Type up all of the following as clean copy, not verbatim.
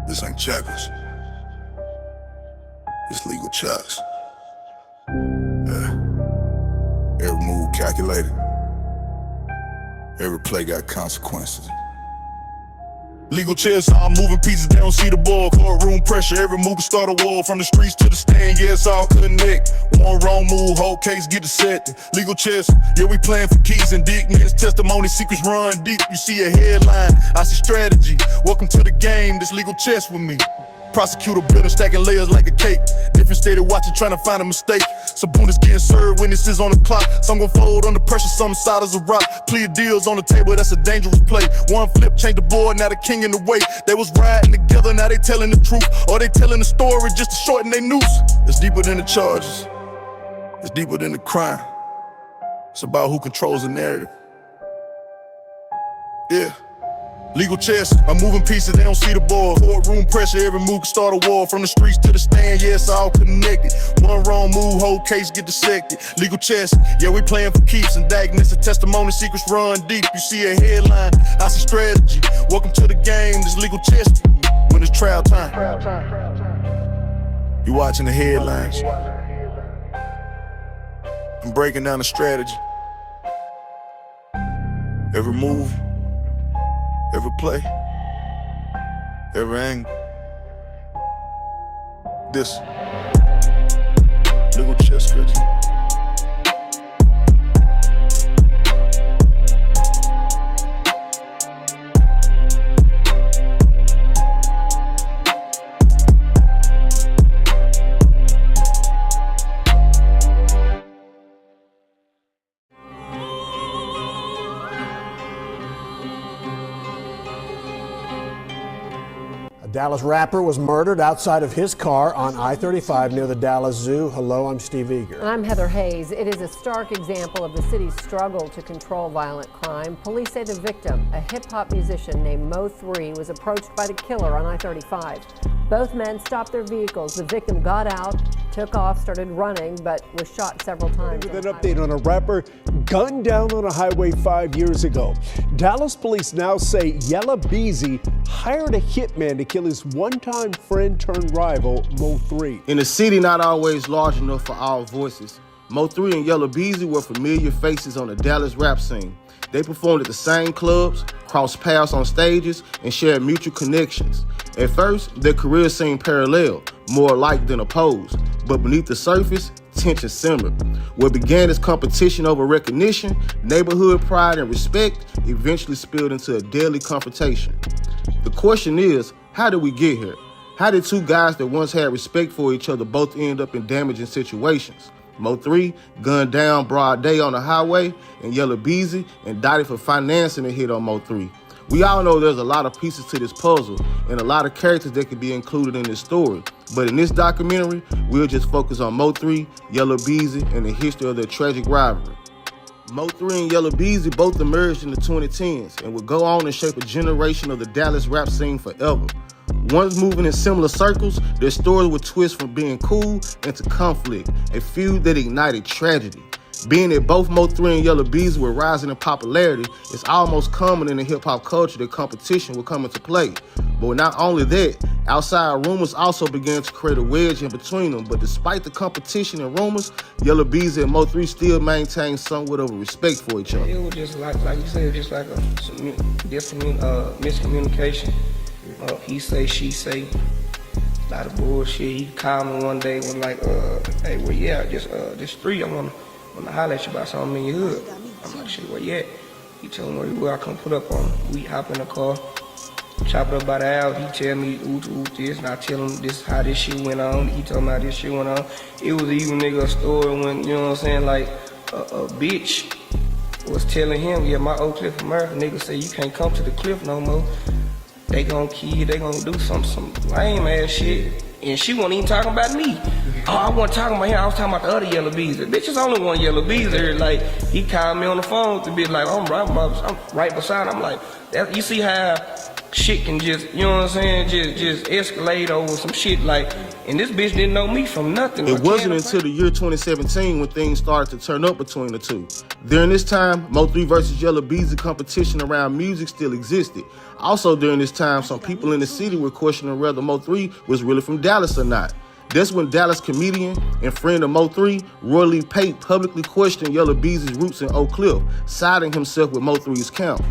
This ain't checkers. It's legal chess. Yeah. Every move calculated. Every play got consequences. Legal chess, I'm moving pieces, they don't see the ball. Courtroom pressure, every move can start a war. From the streets to the stand, yeah, it's all connect. One wrong move, whole case get dissected. Legal chess, yeah, we playing for keys and indictments. Testimony, secrets run deep. You see a headline, I see strategy. Welcome to the game, this legal chess with me. Prosecutor building, stacking layers like a cake. Different state of watching, trying to find a mistake. Sabonis getting served, witnesses on the clock. Some gon' fold under pressure, some side as a rock. Plea deals on the table, that's a dangerous play. One flip, changed the board, now the king in the way. They was riding together, now they telling the truth. Or they telling the story just to shorten their noose. It's deeper than the charges. It's deeper than the crime. It's about who controls the narrative. Yeah. Legal chess, I'm moving pieces, they don't see the ball. Courtroom pressure, every move can start a war. From the streets to the stand, yeah, it's all connected. One wrong move, whole case get dissected. Legal chess, yeah, we playing for keeps. Indictments and testimony, secrets run deep. You see a headline, I see strategy. Welcome to the game, this legal chess. When it's trial time, you watching the headlines. I'm breaking down the strategy. Every move, every play, every angle. This legal chess strategy. A Dallas rapper was murdered outside of his car on I-35 near the Dallas Zoo. Hello, I'm Steve Eager. I'm Heather Hayes. It is a stark example of the city's struggle to control violent crime. Police say the victim, a hip-hop musician named MO3, was approached by the killer on I-35. Both men stopped their vehicles. The victim got out, took off, started running, but was shot several times. With an update on a rapper gunned down on a highway 5 years ago. Dallas police now say Yella Beezy hired a hitman to kill his one-time friend turned rival, MO3. In a city not always large enough for all voices, MO3 and Yella Beezy were familiar faces on the Dallas rap scene. They performed at the same clubs, crossed paths on stages, and shared mutual connections. At first, their careers seemed parallel, more alike than opposed. But beneath the surface, tension simmered. What began as competition over recognition, neighborhood pride, and respect eventually spilled into a deadly confrontation. The question is, how did we get here? How did two guys that once had respect for each other both end up in damaging situations? MO3 gunned down broad day on the highway, and Yella Beezy indicted for financing a hit on MO3. We all know there's a lot of pieces to this puzzle and a lot of characters that could be included in this story. But in this documentary, we'll just focus on MO3, Yella Beezy, and the history of their tragic rivalry. MO3 and Yella Beezy both emerged in the 2010s and would go on and shape a generation of the Dallas rap scene forever. Once moving in similar circles, their stories would twist from being cool into conflict, a feud that ignited tragedy. Being that both MO3 and Yella Beezy were rising in popularity, it's almost common in the hip-hop culture that competition would come into play. But not only that, outside rumors also began to create a wedge in between them. But despite the competition and rumors, Yella Beezy and MO3 still maintained somewhat of a respect for each other. It was just like you said, just like a miscommunication. He say, she say, a lot of bullshit. He called me one day, was like, hey, well, yeah, just this street, I wanna holler at you about something in your hood. I'm like, shit, where you at? He told me where you were, I come put up on him. We hop in the car, chop it up by the hour. He tell me, ooh, this, and I tell him this, how this shit went on. He told me how this shit went on. It was even a story when, you know what I'm saying, like a bitch was telling him, yeah, my Oak Cliff America nigga say you can't come to the cliff no more. They gonna kill you, they gonna do some lame ass shit. And she wasn't even talking about me. Oh, I wasn't talking about him, I was talking about the other Yella Beezy. Bitch, there's only one Yella Beezy. Like, he called me on the phone to be like, I'm right beside him. I'm like, you see how shit can just, you know what I'm saying, just escalate over some shit like, and this bitch didn't know me from nothing. It wasn't until the year 2017 when things started to turn up between the two. During this time, MO3 versus Yella Beezy competition around music still existed. Also during this time, some people in the city were questioning whether MO3 was really from Dallas or not. That's when Dallas comedian and friend of MO3, Roy Lee Pate, publicly questioned Yella Beezy's roots in Oak Cliff, siding himself with MO3's camp.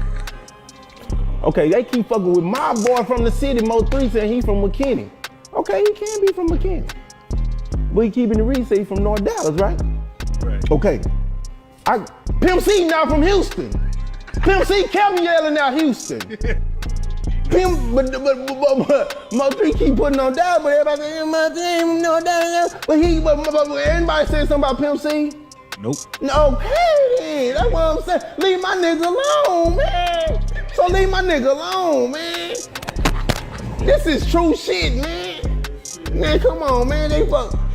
Okay, they keep fucking with my boy from the city, MO3 saying he from McKinney. Okay, he can be from McKinney. But he keeping the reason say he from North Dallas, right? Right. Okay. Pimp C now from Houston. Pimp C kept yelling out Houston. Pimp, but MO3 keep putting on Dallas, but everybody say, MO3 North Dallas. But anybody say something about Pimp C? Nope. Okay, that's what I'm saying. Leave my nigga alone, man. So leave my nigga alone, man. This is true shit, man. Man, come on, man.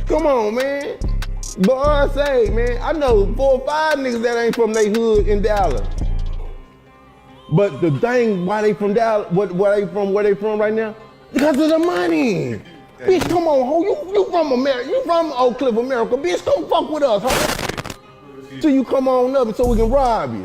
Come on, man. But I say, man, I know 4 or 5 niggas that ain't from they hood in Dallas. But the thing, why they from Dallas, where they from right now? Because of the money. Bitch, come on, ho. You from America. You from Oak Cliff, America. Bitch, don't fuck with us, ho. Till you come on up so we can rob you.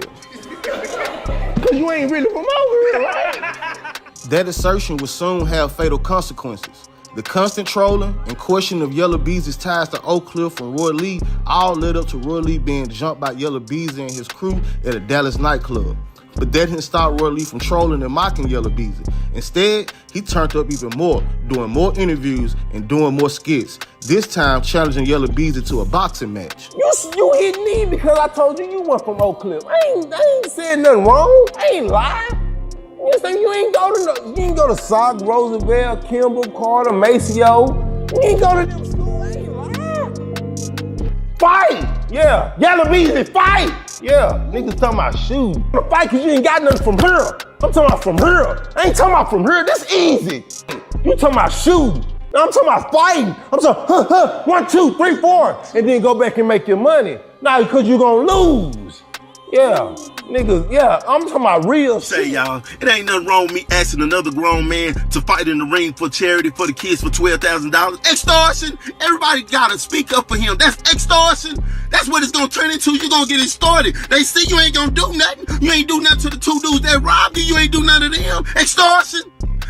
Cause you ain't really from over here, right? That assertion would soon have fatal consequences. The constant trolling and questioning of Yella Beezy's ties to Oak Cliff and Roy Lee all led up to Roy Lee being jumped by Yella Beezy and his crew at a Dallas nightclub. But that didn't stop Roy Lee from trolling and mocking Yella Beezy. Instead, he turned up even more, doing more interviews and doing more skits, this time challenging Yella Beezy to a boxing match. You hit me because I told you weren't from Oak Cliff. I ain't saying nothing wrong. I ain't lying. You think you ain't go to Sock, Roosevelt, Kimball, Carter, Maceo. You ain't go to them schools. I ain't lying. Fight! Yeah. Yella Beezy, fight! Yeah. Niggas talking about shooting. Fight cause you ain't got nothing from here. I'm talking about from here. I ain't talking about from here. That's easy. You talking about shooting. I'm talking about fighting. I'm talking, 1, 2, 3, 4, and then go back and make your money. Nah, because you're gonna lose. Yeah, niggas, yeah, I'm talking about real shit. Say, y'all, it ain't nothing wrong with me asking another grown man to fight in the ring for charity for the kids for $12,000. Extortion! Everybody gotta speak up for him. That's extortion. That's what it's gonna turn into. You're gonna get extorted. They see you ain't gonna do nothing. You ain't do nothing to the 2 dudes that robbed you. You ain't do nothing to them. Extortion.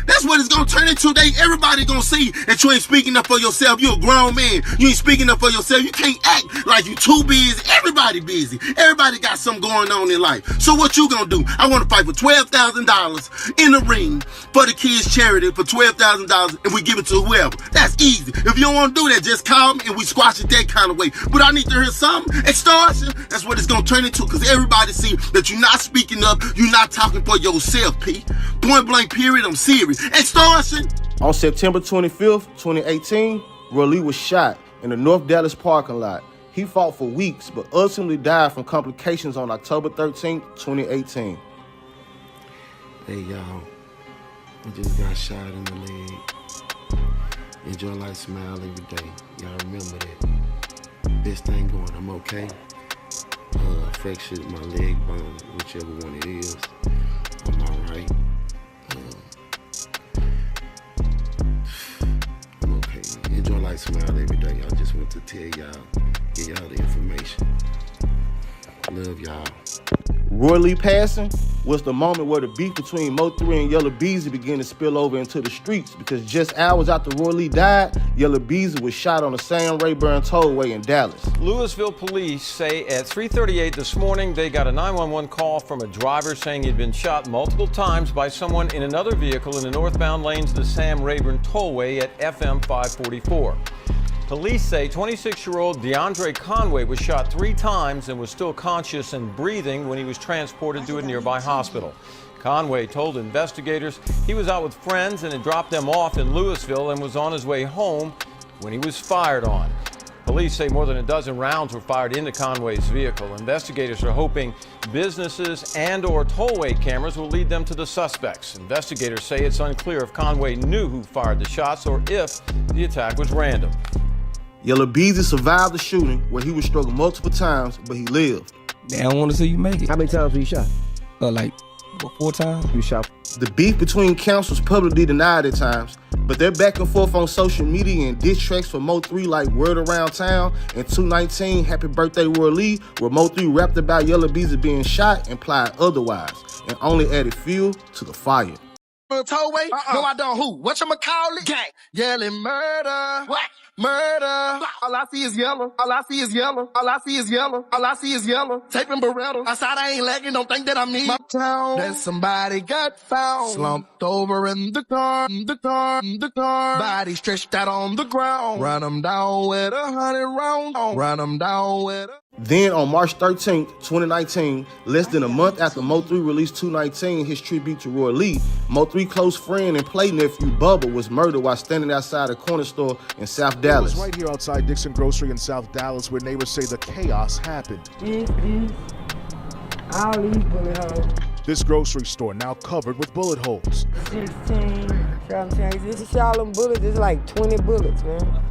That's what it's gonna turn into. Everybody gonna see that you ain't speaking up for yourself. You a grown man. You ain't speaking up for yourself. You can't act like you too busy. Everybody busy. Everybody got something going on in life. So what you gonna do? I wanna fight for $12,000 in the ring for the kids' charity for $12,000 and we give it to whoever. That's easy. If you don't wanna do that, just call me and we squash it that kind of way. But I need to hear something. Extortion. That's what it's gonna turn into because everybody see that you're not speaking up. You're not talking for yourself, P. Point blank period. I'm serious. Extortion! On September 25th, 2018, Roy Lee was shot in the North Dallas parking lot. He fought for weeks, but ultimately died from complications on October 13th, 2018. Hey, y'all. I just got shot in the leg. Enjoy life, smile every day. Y'all remember that. Best thing going, I'm okay. Fractured my leg bone, whichever one it is. I'm all right. I'm okay. Enjoy life, smile every day. I just want to tell y'all, give y'all the information. Love y'all. Roy Lee passing was the moment where the beef between MO3 and Yella Beezy began to spill over into the streets because just hours after Roy Lee died, Yella Beezy was shot on the Sam Rayburn Tollway in Dallas. Louisville police say at 3:38 this morning they got a 911 call from a driver saying he'd been shot multiple times by someone in another vehicle in the northbound lanes of the Sam Rayburn Tollway at FM 544. Police say 26-year-old DeAndre Conway was shot 3 times and was still conscious and breathing when he was transported to a nearby hospital. Conway told investigators he was out with friends and had dropped them off in Louisville and was on his way home when he was fired on. Police say more than a dozen rounds were fired into Conway's vehicle. Investigators are hoping businesses and/or tollway cameras will lead them to the suspects. Investigators say it's unclear if Conway knew who fired the shots or if the attack was random. Yella Beezy survived the shooting where he was struck multiple times, but he lived. They don't want to see you make it. How many times were you shot? Like 4 times. You shot. The beef between camps was publicly denied at times, but their back and forth on social media and diss tracks for Mo3 like Word Around Town and 219 Happy Birthday Roy Lee, where Mo3 rapped about Yella Beezy being shot, implied otherwise, and only added fuel to the fire. Tollway? No, I don't. Who? Whatchamacallit? Gang. Yelling murder. What? Murder. All I see is yellow. All I see is yellow. All I see is yellow. All I see is yellow. Taping Beretta. Outside I ain't lagging. Don't think that I'm me. My town. Then somebody got found. Slumped over in the car. Body stretched out on the ground. Run them down with 100 rounds. Run them down with a... Then on March 13th, 2019, less than a month after Mo3 released 219, his tribute to Roy Lee, Mo3 close friend and play nephew Bubba was murdered while standing outside a corner store in South Dallas. It was right here outside Dixon Grocery in South Dallas where neighbors say the chaos happened. All these bullet holes. This grocery store now covered with bullet holes. 16, 17. This is all them bullets. It's like 20 bullets, man.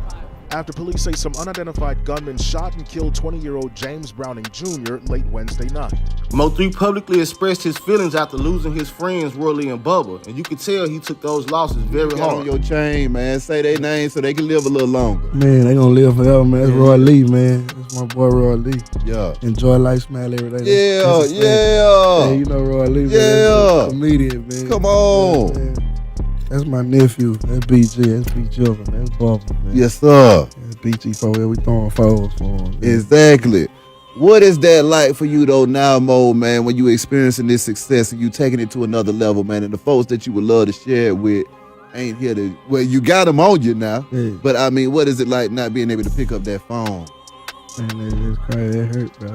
After police say some unidentified gunmen shot and killed 20-year-old James Browning Jr. late Wednesday night. Mo3 publicly expressed his feelings after losing his friends Roy Lee and Bubba, and you could tell he took those losses very Get hard. on your chain, man. Say their name so they can live a little longer. Man, they gonna live forever, man. That's Roy Lee, man. That's my boy Roy Lee. Yeah. Enjoy life, smile every day. Yeah, That's yeah. you know Roy Lee, man. Yeah. That's a comedian, man. Come on. Yeah, man. That's my nephew. That's BG. That's B Children. That's Bubba, man. Yes, sir. That's BG for we throwing foes for him. Man. Exactly. What is that like for you though now, Mo, man, when you experiencing this success and you taking it to another level, man, and the folks that you would love to share it with ain't here to, well, you got them on you now, but I mean, what is it like not being able to pick up that phone? Man, it's crazy. It hurt, bro.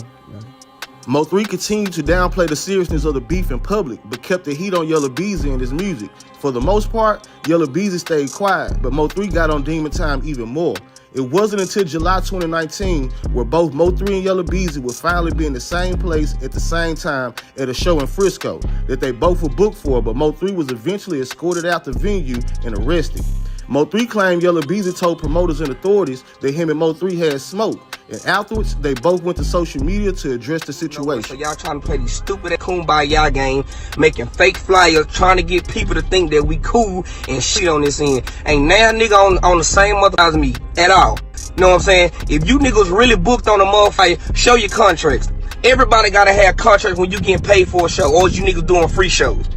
Mo3 continued to downplay the seriousness of the beef in public, but kept the heat on Yella Beezy and his music. For the most part, Yella Beezy stayed quiet, but Mo3 got on Demon Time even more. It wasn't until July 2019 where both Mo3 and Yella Beezy would finally be in the same place at the same time at a show in Frisco that they both were booked for, but Mo3 was eventually escorted out the venue and arrested. Mo3 claimed Yella Beezy told promoters and authorities that him and Mo3 had smoke, and afterwards they both went to social media to address the situation. So y'all trying to play these stupid kumbaya game, making fake flyers, trying to get people to think that we cool and shit on this end. Ain't now nigga on the same mother as me at all. You know what I'm saying? If you niggas really booked on a motherfucker, show your contracts. Everybody gotta have contracts when you getting paid for a show, or is you niggas doing free shows.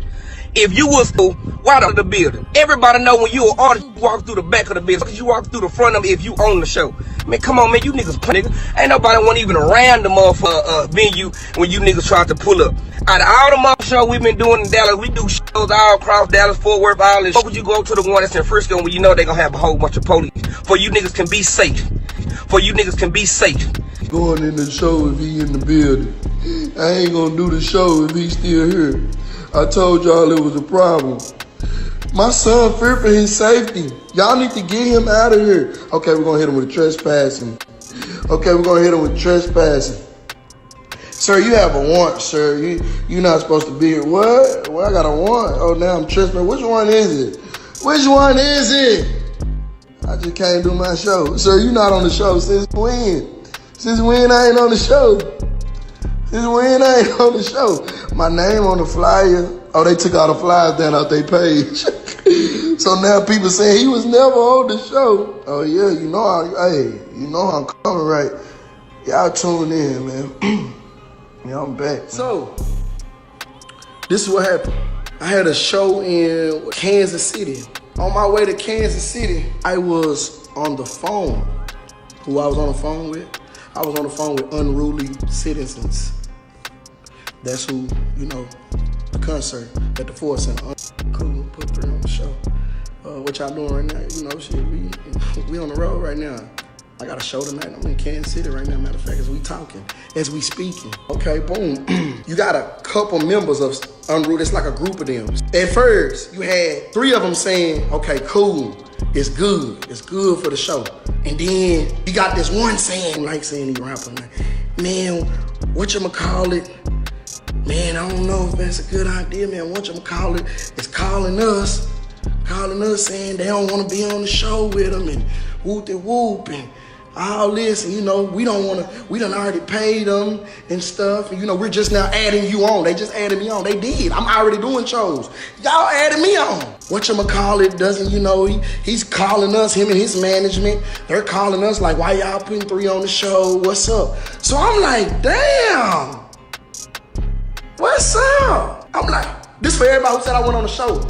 If you was right out of the building, everybody know when you an artist, you walk through the back of the building. You walk through the front of it if you own the show. Man, come on, man, you niggas nigga. Ain't nobody want even around the motherfucker venue when you niggas try to pull up. Out of all the mother shows we've been doing in Dallas, we do shows all across Dallas, Fort Worth, all this. Why would you go to the one that's in Frisco when you know they gonna have a whole bunch of police? For you niggas can be safe. For you niggas can be safe. Going in the show if he in the building. I ain't gonna do the show if he still here. I told y'all it was a problem. My son feared for his safety. Y'all need to get him out of here. Okay, we're gonna hit him with trespassing. Okay, we're gonna hit him with trespassing. Sir, you have a warrant, sir. You're not supposed to be here. What? Well, I got a warrant. Oh, now I'm trespassing. Which one is it? Which one is it? I just can't do my show. Sir, you're not on the show since when? Since when I ain't on the show? Since when I ain't on the show? My name on the flyer. Oh, they took all the flyers down out their page. So now people saying he was never on the show. Oh yeah, you know I'm coming right. Y'all tune in, man. Yeah, I'm back. So, this is what happened. I had a show in Kansas City. On my way to Kansas City, I was on the phone. Who I was on the phone with? I was on the phone with unruly citizens. That's who, you know, the concert at the Force Center. Cool, put 3 on the show. What y'all doing right now? You know, shit, we on the road right now. I got a show tonight. I'm in Kansas City right now. Matter of fact, as we talking, as we speaking. Okay, boom. You got a couple members of Unruly. It's like a group of them. At first, you had 3 of them saying, okay, cool. It's good. It's good for the show. And then you got this one saying, like saying he rapping, like, man, whatchamacallit? Man, I don't know if that's a good idea, man. Whatchamacallit is calling us saying they don't want to be on the show with them and whoop-de-whoop and all this, and you know, we done already paid them and stuff, and you know, we're just now adding you on. They just added me on. They did. I'm already doing shows. Y'all added me on. Whatchamacallit doesn't, you know, he's calling us, him and his management, they're calling us like, why y'all putting 3 on the show? What's up? So I'm like, damn, what's up? I'm like, this for everybody who said I went on the show.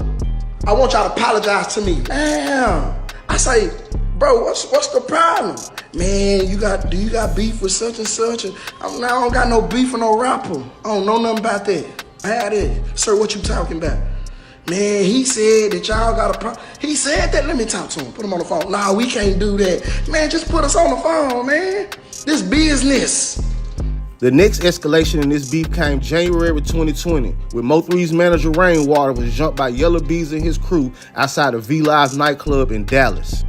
I want y'all to apologize to me. Damn. I say, bro, what's the problem? Man, do you got beef with such and such? And I don't got no beef with no rapper. I don't know nothing about that. I had it. Sir, what you talking about? Man, he said that y'all got a problem. He said that. Let me talk to him. Put him on the phone. Nah, we can't do that. Man, just put us on the phone, man. This business. The next escalation in this beef came January 2020, when Mo3's manager Rainwater was jumped by Yella Beezy and his crew outside of V-Live nightclub in Dallas.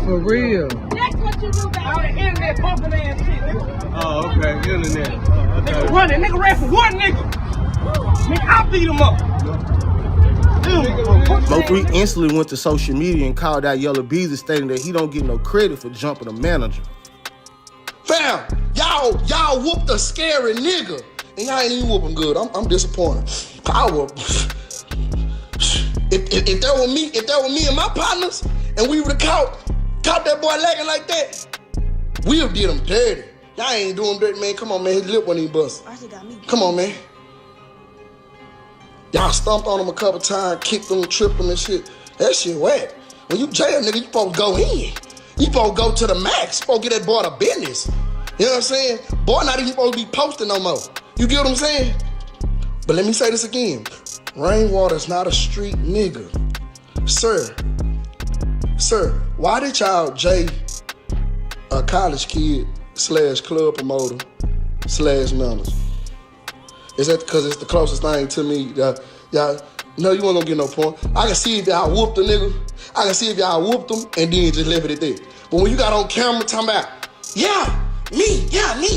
For real. That's what you do back All the internet bumping ass shit, nigga. Oh, okay. Internet. Nigga running. Nigga ran for one nigga. Nigga, I beat him up. Mo3 instantly went to social media and called out Yella Beezy, stating that he don't get no credit for jumping a manager. Fam, y'all whooped a scary nigga. And y'all ain't even whooping good. I'm disappointed. If that were me and my partners, and we would've caught that boy lagging like that, we would've did him dirty. Y'all ain't doing dirty, man. Come on, man. His lip wasn't even busted. Come on, man. Y'all stomped on him a couple times, kicked him, tripped him and shit. That shit whack. When you jail, nigga, you supposed to go in. You supposed to go to the max. You supposed to get that boy to business. You know what I'm saying? Boy not even supposed to be posting no more. You get what I'm saying? But let me say this again. Rainwater's not a street nigga. Sir, why did y'all Jay, a college kid / club promoter / manager? Is that because it's the closest thing to me? Y'all, no, you ain't gonna get no point. I can see if y'all whooped a nigga. I can see if y'all whooped him and then just left it at that. But when you got on camera talking about, me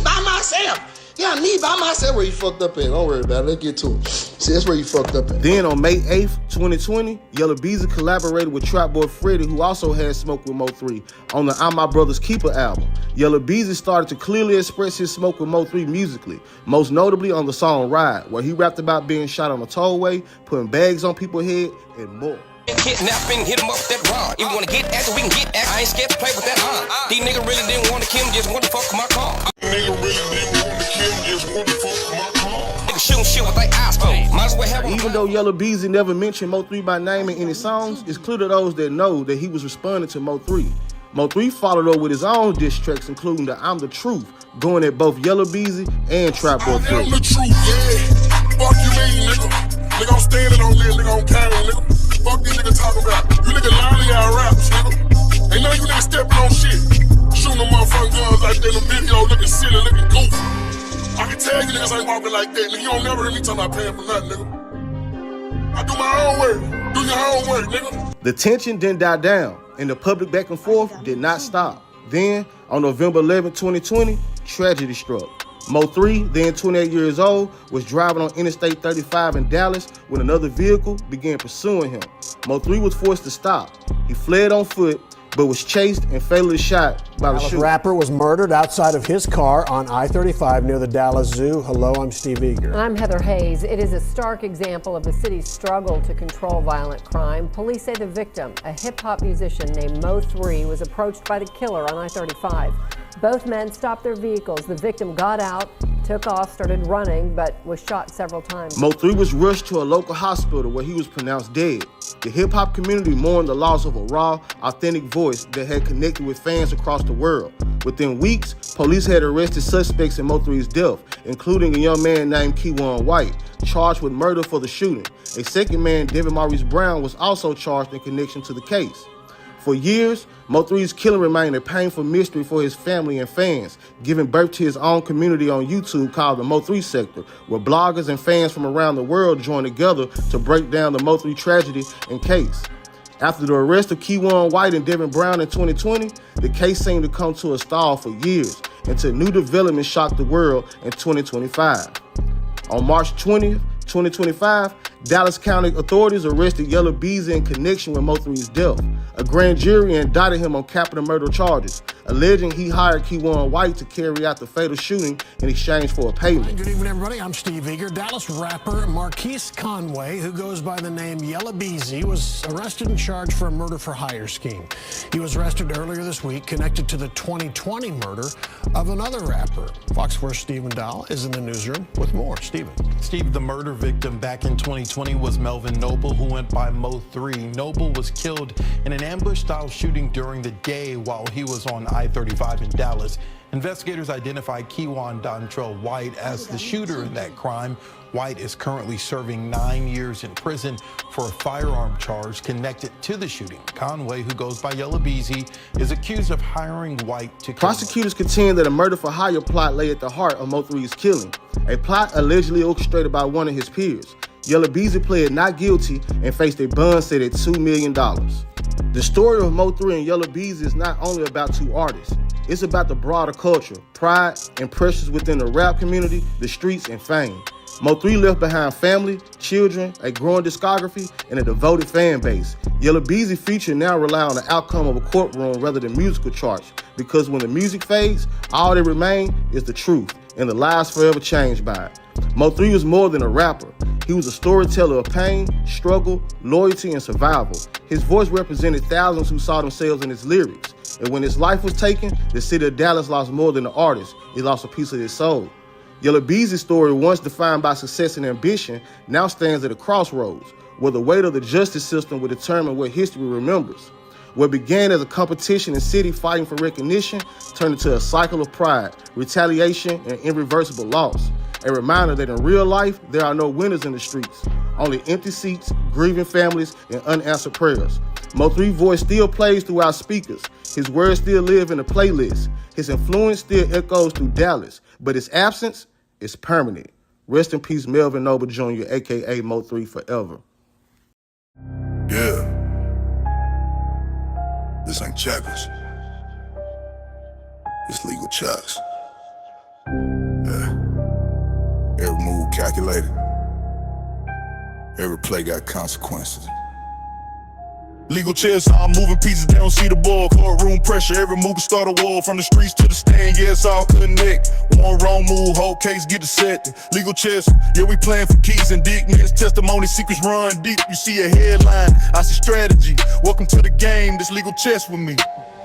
by myself. Yeah, me by myself, where you fucked up at. Don't worry about it. Let's get to it. See, that's where you fucked up at. Then on May 8th, 2020, Yella Beezy collaborated with Trap Boy Freddy, who also had smoke with Mo3, on the I'm My Brother's Keeper album. Yella Beezy started to clearly express his smoke with Mo3 musically, most notably on the song Ride, where he rapped about being shot on a tollway, putting bags on people's head, and more. Kidnapping, hit him up with that rod. If you wanna get active, we can get active. I ain't scared to play with that hard. These niggas really didn't want to kill him, just want to fuck my car. Nigga really didn't want to kill him, just want to fuck my car. Niggas shooting shit with their eyes closed. Might as well have Even though Yella Beezy never mentioned Mo3 by name in any songs, it's clear to those that know that he was responding to Mo3. Mo3 followed up with his own diss tracks, including the I'm the Truth, going at both Yella Beezy and Trap Boy Freddy. I'm the truth, yeah. Fuck you mean, nigga. Nigga, I'm standing on this, nigga, I'm carrying, nigga. Fuck these niggas talking about. You nigga loudly out raps, nigga. Ain't none of you niggas stepping on shit. Shooting them motherfucking guns like that in the video, looking silly, looking goofy. I can tell you niggas ain't walking like that, nigga. You don't never hear me talking about paying for nothing, nigga. I do my own work. Do your own work, nigga. The tension didn't die down, and the public back and forth did not stop. Then, on November 11, 2020, tragedy struck. Mo3, then 28 years old, was driving on Interstate 35 in Dallas when another vehicle began pursuing him. Mo3 was forced to stop. He fled on foot, but was chased and fatally shot by the shooter. The rapper was murdered outside of his car on I-35 near the Dallas Zoo. Hello, I'm Steve Eager. And I'm Heather Hayes. It is a stark example of the city's struggle to control violent crime. Police say the victim, a hip-hop musician named Mo3, was approached by the killer on I-35. Both men stopped their vehicles. The victim got out, took off, started running, but was shot several times. Mo3 was rushed to a local hospital where he was pronounced dead. The hip-hop community mourned the loss of a raw, authentic voice that had connected with fans across the world. Within weeks, police had arrested suspects in Mo3's death, including a young man named Keywan White, charged with murder for the shooting. A second man, Devin Maurice Brown, was also charged in connection to the case. For years, Mo3's killing remained a painful mystery for his family and fans, giving birth to his own community on YouTube called the Mo3 Sector, where bloggers and fans from around the world join together to break down the Mo3 tragedy and case. After the arrest of Keywan White and Devin Brown in 2020, the case seemed to come to a stall for years until new developments shocked the world in 2025. On March 20th, 2025, Dallas County authorities arrested Yella Beezy in connection with Mo3's death. A grand jury indicted him on capital murder charges, alleging he hired Keywan White to carry out the fatal shooting in exchange for a payment. Good evening, everybody. I'm Steve Eager. Dallas rapper Marquise Conway, who goes by the name Yella Beezy, was arrested and charged for a murder-for-hire scheme. He was arrested earlier this week, connected to the 2020 murder of another rapper. Fox 4's Stephen Dahl is in the newsroom with more. Stephen. Steve, the murder victim back in 2020 was Melvin Noble, who went by Mo3. Noble was killed in an ambush-style shooting during the day while he was on I-35 in Dallas. Investigators identified Keywan Dontrell White as the shooter in that crime. White is currently serving 9 years in prison for a firearm charge connected to the shooting. Conway, who goes by Yella Beezy, is accused of hiring White to kill. Prosecutors contend that a murder-for-hire plot lay at the heart of Mo3's killing, a plot allegedly orchestrated by one of his peers. Yella Beezy pled not guilty and faced a bond set at $2 million. The story of Mo3 and Yella Beezy is not only about two artists. It's about the broader culture, pride, and pressures within the rap community, the streets, and fame. Mo3 left behind family, children, a growing discography, and a devoted fan base. Yella Beezy future now rely on the outcome of a courtroom rather than musical charts, because when the music fades, all that remains is the truth, and the lives forever changed by it. Mo3 was more than a rapper. He was a storyteller of pain, struggle, loyalty, and survival. His voice represented thousands who saw themselves in his lyrics. And when his life was taken, the city of Dallas lost more than an artist. He lost a piece of his soul. Yella Beezy's story, once defined by success and ambition, now stands at a crossroads, where the weight of the justice system will determine what history remembers. What began as a competition in city fighting for recognition turned into a cycle of pride, retaliation, and irreversible loss. A reminder that in real life, there are no winners in the streets, only empty seats, grieving families, and unanswered prayers. Mo3's voice still plays through our speakers. His words still live in the playlist. His influence still echoes through Dallas, but his absence is permanent. Rest in peace, Melvin Noble Jr., a.k.a. Mo3 forever. Yeah. This ain't checkers. It's legal checks. Yeah. Every move calculated. Every play got consequences. Legal chess, I'm moving pieces, they don't see the ball. Courtroom pressure, every move can start a war. From the streets to the stand, yeah, it's all connect. One wrong move, whole case get dissected. Legal chess, yeah, we playing for keys and dignity. Testimony, secrets run deep. You see a headline, I see strategy. Welcome to the game, this legal chess with me.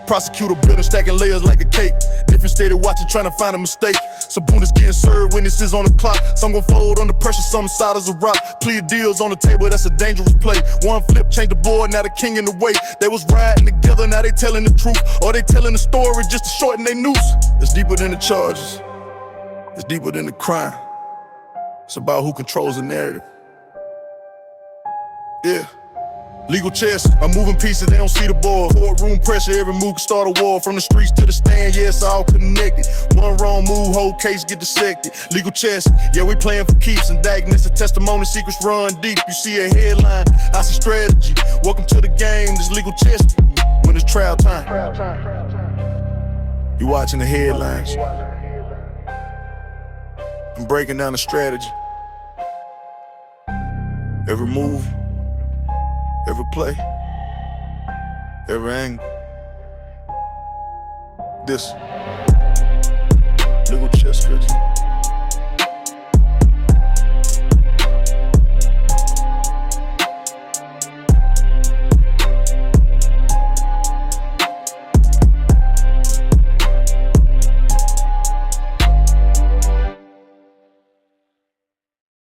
Prosecutor building, stacking layers like a cake. Different state of watching, trying to find a mistake. Sabunas getting served, witnesses on the clock. Some gon' fold under pressure, some side as a rock. Plea deals on the table, that's a dangerous play. One flip, change the board, now the king in the way. They was riding together, now they telling the truth. Or they telling the story just to shorten their noose. It's deeper than the charges. It's deeper than the crime. It's about who controls the narrative. Yeah. Legal chess, I'm moving pieces, they don't see the ball. Courtroom pressure, every move can start a war. From the streets to the stand, yeah, it's all connected. One wrong move, whole case get dissected. Legal chess, yeah, we playing for keeps. Indictments and testimony, secrets run deep. You see a headline, I see strategy. Welcome to the game, this legal chess. When it's trial time, you watching the headlines. I'm breaking down the strategy. Every move, every play, every angle. This legal chess strategy.